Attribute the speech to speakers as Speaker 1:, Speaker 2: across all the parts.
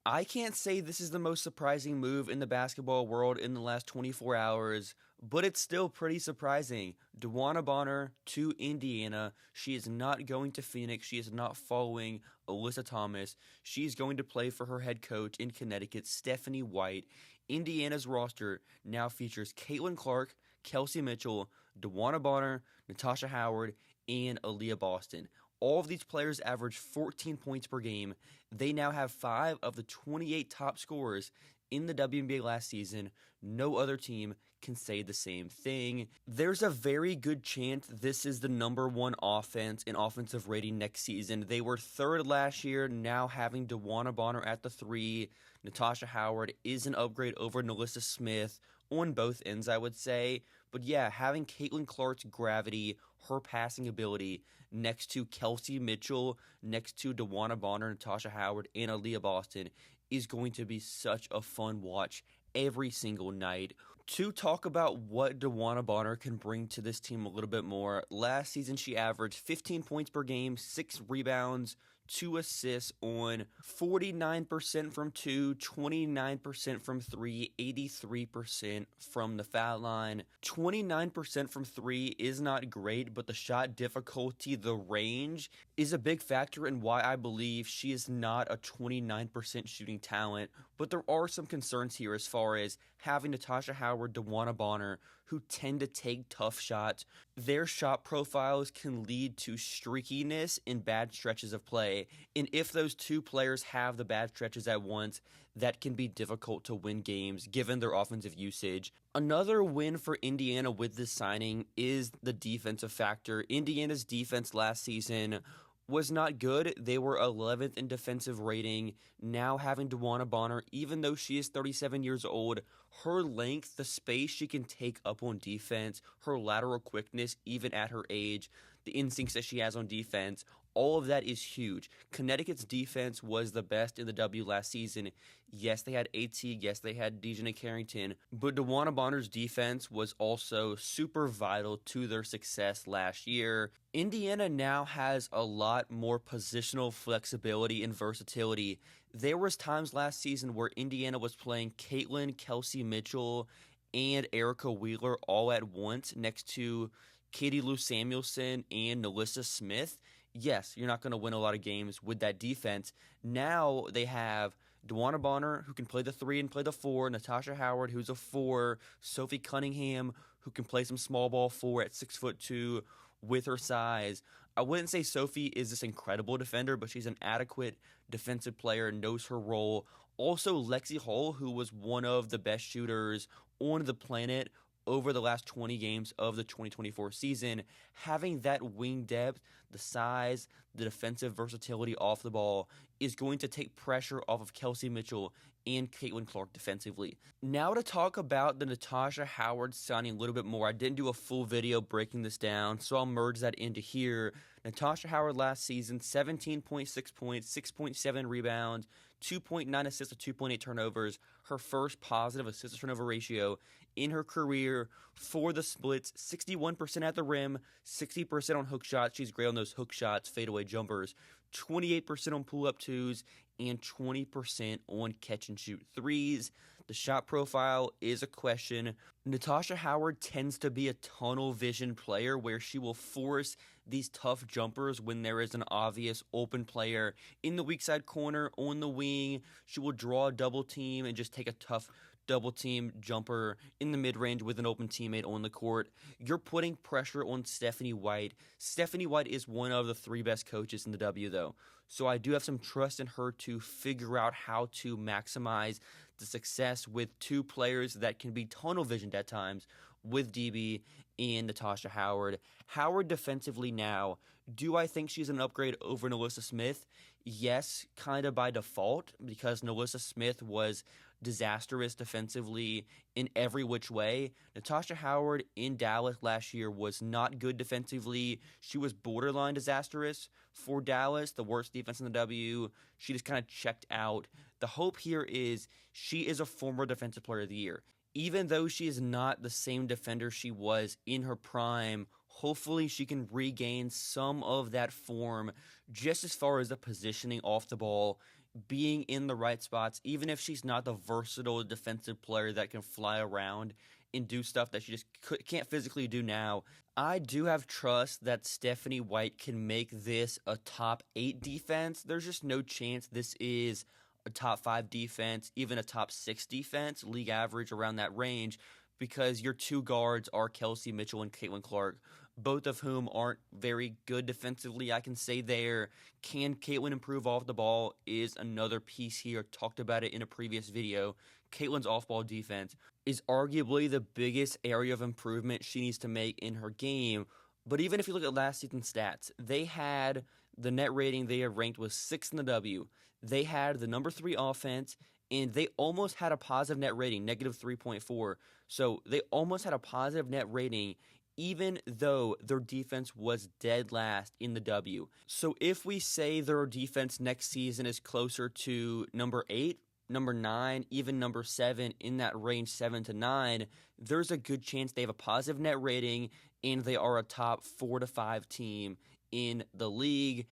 Speaker 1: I can't say this is the most surprising move in the basketball world in the last 24 hours, but it's still pretty surprising. DeWanna Bonner to Indiana. She is not going to Phoenix. She is not following Alyssa Thomas. She is going to play for her head coach in Connecticut, Stephanie White. Indiana's roster now features Caitlin Clark, Kelsey Mitchell, DeWanna Bonner, Natasha Howard, and Aaliyah Boston. All of these players average 14 points per game. They now have 5 of the 28 top scorers in the WNBA last season. No other team can say the same thing. There's a very good chance this is the number one offense in offensive rating next season. They were third last year, now having DeWanna Bonner at the 3. Natasha Howard is an upgrade over Nalissa Smith on both ends, I would say. But yeah, having Caitlin Clark's gravity, her passing ability, next to Kelsey Mitchell, next to DeWanna Bonner, Natasha Howard, and Aaliyah Boston is going to be such a fun watch every single night. To talk about what DeWanna Bonner can bring to this team a little bit more, last season she averaged 15 points per game, 6 rebounds, 2 assists on 49% from 2, 29% from 3, 83% from the foul line. 29% from 3 is not great, but the shot difficulty, the range, is a big factor in why I believe she is not a 29% shooting talent. But there are some concerns here as far as having Natasha Howard, DeWanna Bonner, who tend to take tough shots. Their shot profiles can lead to streakiness in bad stretches of play. And if those two players have the bad stretches at once, that can be difficult to win games given their offensive usage. Another win for Indiana with this signing is the defensive factor. Indiana's defense last season was not good. They were 11th in defensive rating. Now having DeWanna Bonner, even though she is 37 years old, her length, the space she can take up on defense, her lateral quickness, even at her age, the instincts that she has on defense, all of that is huge. Connecticut's defense was the best in the W last season. Yes, they had AT. Yes, they had Dejanay Carrington. But DeWanna Bonner's defense was also super vital to their success last year. Indiana now has a lot more positional flexibility and versatility. There was times last season where Indiana was playing Caitlin, Kelsey Mitchell, and Erica Wheeler all at once next to Katie Lou Samuelson and Nalissa Smith. Yes, you're not going to win a lot of games with that defense. Now they have DeWanna Bonner, who can play the 3 and play the 4, Natasha Howard, who's a 4, Sophie Cunningham, who can play some small ball 4 at 6'2" with her size. I wouldn't say Sophie is this incredible defender, but she's an adequate defensive player, knows her role. Also, Lexi Hull, who was one of the best shooters on the planet over the last 20 games of the 2024 season, having that wing depth, the size, the defensive versatility off the ball is going to take pressure off of Kelsey Mitchell and Caitlin Clark defensively. Now to talk about the Natasha Howard signing a little bit more. I didn't do a full video breaking this down, so I'll merge that into here. Natasha Howard last season, 17.6 points, 6.7 rebounds, 2.9 assists, 2.8 turnovers, her first positive assist-to-turnover ratio in her career for the splits, 61% at the rim, 60% on hook shots. She's great on those hook shots, fadeaway jumpers, 28% on pull-up twos, and 20% on catch-and-shoot threes. The shot profile is a question. Natasha Howard tends to be a tunnel vision player where she will force these tough jumpers when there is an obvious open player in the weak side corner, on the wing. She will draw a double team and just take a tough double team jumper in the mid-range with an open teammate on the court. You're putting pressure on Stephanie White. Stephanie White is one of the 3 best coaches in the W, though. So I do have some trust in her to figure out how to maximize the success with 2 players that can be tunnel visioned at times with DB and Natasha Howard. Howard defensively now, do I think she's an upgrade over Nalissa Smith? Yes, kind of by default, because Nalissa Smith was disastrous defensively in every which way. Natasha Howard in Dallas last year was not good defensively. She was borderline disastrous for Dallas, the worst defense in the W. She just kind of checked out. The hope here is she is a former Defensive Player of the Year. Even though she is not the same defender she was in her prime, hopefully she can regain some of that form just as far as the positioning off the ball. being in the right spots, even if she's not the versatile defensive player that can fly around and do stuff that she just can't physically do now. I do have trust that Stephanie White can make this a top 8 defense. There's just no chance this is a top 5 defense, even a top 6 defense, league average around that range, because your two guards are Kelsey Mitchell and Caitlin Clark, both of whom aren't very good defensively. I can say there. Can Caitlin improve off the ball is another piece here. Talked about it in a previous video. Caitlin's off-ball defense is arguably the biggest area of improvement she needs to make in her game. But even if you look at last season's stats, they had the net rating they had ranked was 6th in the W. They had the number 3 offense, and they almost had a positive net rating, negative 3.4. So they almost had a positive net rating, even though their defense was dead last in the W. So if we say their defense next season is closer to number 8, number 9, even number 7, in that range 7 to 9, there's a good chance they have a positive net rating and they are a top 4 to 5 team in the league.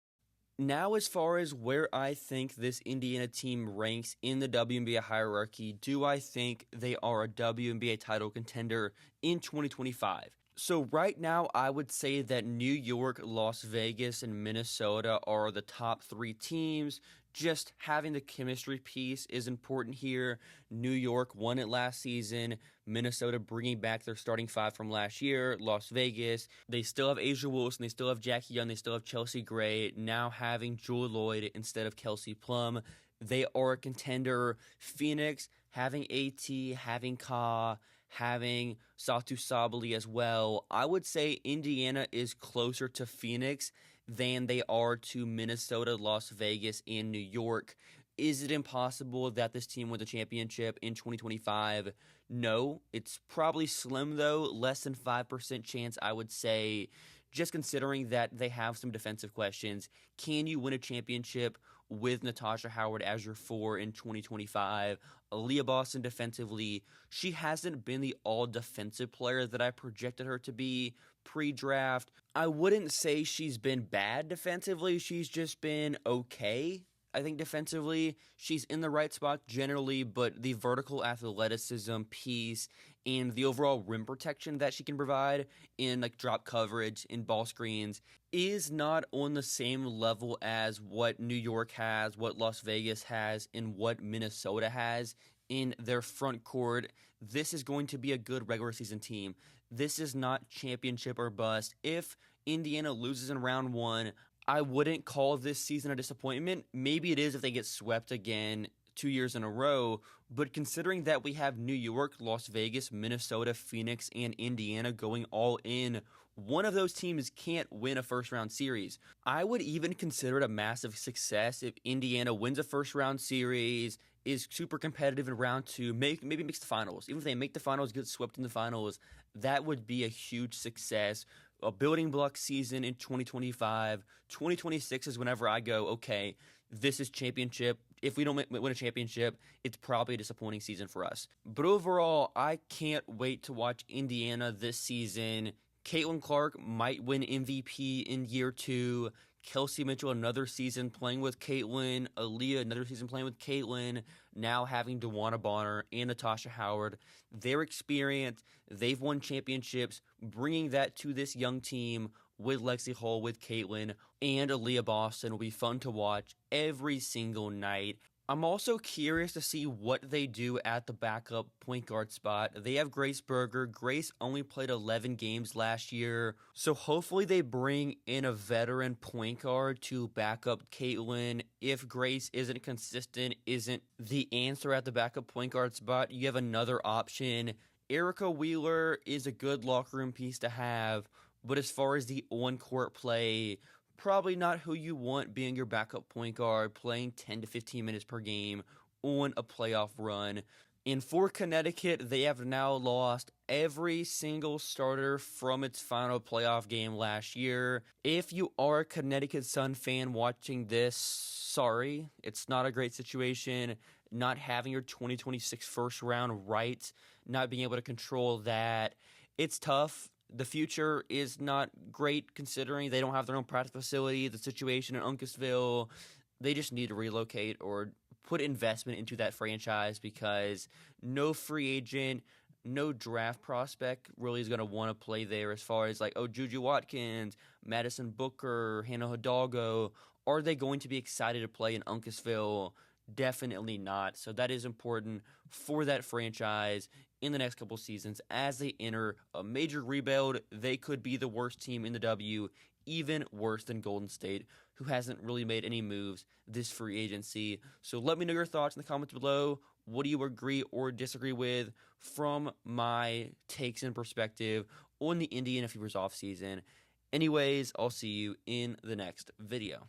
Speaker 1: Now, as far as where I think this Indiana team ranks in the WNBA hierarchy, do I think they are a WNBA title contender in 2025? So right now, I would say that New York, Las Vegas, and Minnesota are the top 3 teams. Just having the chemistry piece is important here. New York won it last season. Minnesota bringing back their starting 5 from last year. Las Vegas, they still have Asia Wilson. They still have Jackie Young. They still have Chelsea Gray. Now having Jewel Lloyd instead of Kelsey Plum. They are a contender. Phoenix, having AT, having Ka, having Satu Sabali as well. I would say Indiana is closer to Phoenix than they are to Minnesota, Las Vegas, and New York. Is it impossible that this team wins a championship in 2025? No. It's probably slim, though. Less than 5% chance, I would say, just considering that they have some defensive questions. Can you win a championship with Natasha Howard as your 4 in 2025? Aaliyah Boston defensively, she hasn't been the all-defensive player that I projected her to be pre-draft. I wouldn't say she's been bad defensively. She's just been okay. I think defensively, she's in the right spot generally, but the vertical athleticism piece and the overall rim protection that she can provide in like drop coverage, in ball screens, is not on the same level as what New York has, what Las Vegas has, and what Minnesota has in their front court. This is going to be a good regular season team. This is not championship or bust. If Indiana loses in round 1, I wouldn't call this season a disappointment. Maybe it is if they get swept again 2 years in a row, but considering that we have New York, Las Vegas, Minnesota, Phoenix, and Indiana going all in, one of those teams can't win a first-round series. I would even consider it a massive success if Indiana wins a first-round series, is super competitive in round 2, maybe makes the finals. Even if they make the finals, get swept in the finals, that would be a huge success. A building block season in 2025. 2026 is whenever I go, okay, this is championship. If we don't win a championship, it's probably a disappointing season for us. But overall, I can't wait to watch Indiana this season. Caitlin Clark might win MVP in year 2. Kelsey Mitchell, another season playing with Caitlin. Aaliyah, another season playing with Caitlin. Now having DeWanna Bonner and Natasha Howard. Their experience, they've won championships. Bringing that to this young team with Lexi Hull, with Caitlin, and Aaliyah Boston will be fun to watch every single night. I'm also curious to see what they do at the backup point guard spot. They have Grace Berger. Grace only played 11 games last year, so hopefully they bring in a veteran point guard to back up Caitlin. If Grace isn't consistent, isn't the answer at the backup point guard spot, you have another option. Erica Wheeler is a good locker room piece to have, but as far as the on-court play, probably not who you want being your backup point guard, playing 10 to 15 minutes per game on a playoff run. And for Connecticut, they have now lost every single starter from its final playoff game last year. If you are a Connecticut Sun fan watching this, sorry, it's not a great situation. Not having your 2026 first round right, not being able to control that, it's tough. The future is not great considering they don't have their own practice facility, the situation in Uncasville. They just need to relocate or put investment into that franchise, because no free agent, no draft prospect really is going to want to play there, as far as like, oh, Juju Watkins, Madison Booker, Hannah Hidalgo. Are they going to be excited to play in Uncasville? Definitely not. So that is important for that franchise in the next couple seasons. As they enter a major rebuild, they could be the worst team in the W, even worse than Golden State, who hasn't really made any moves this free agency. So let me know your thoughts in the comments below. What do you agree or disagree with from my takes and perspective on the Indiana Fever's offseason? Anyways, I'll see you in the next video.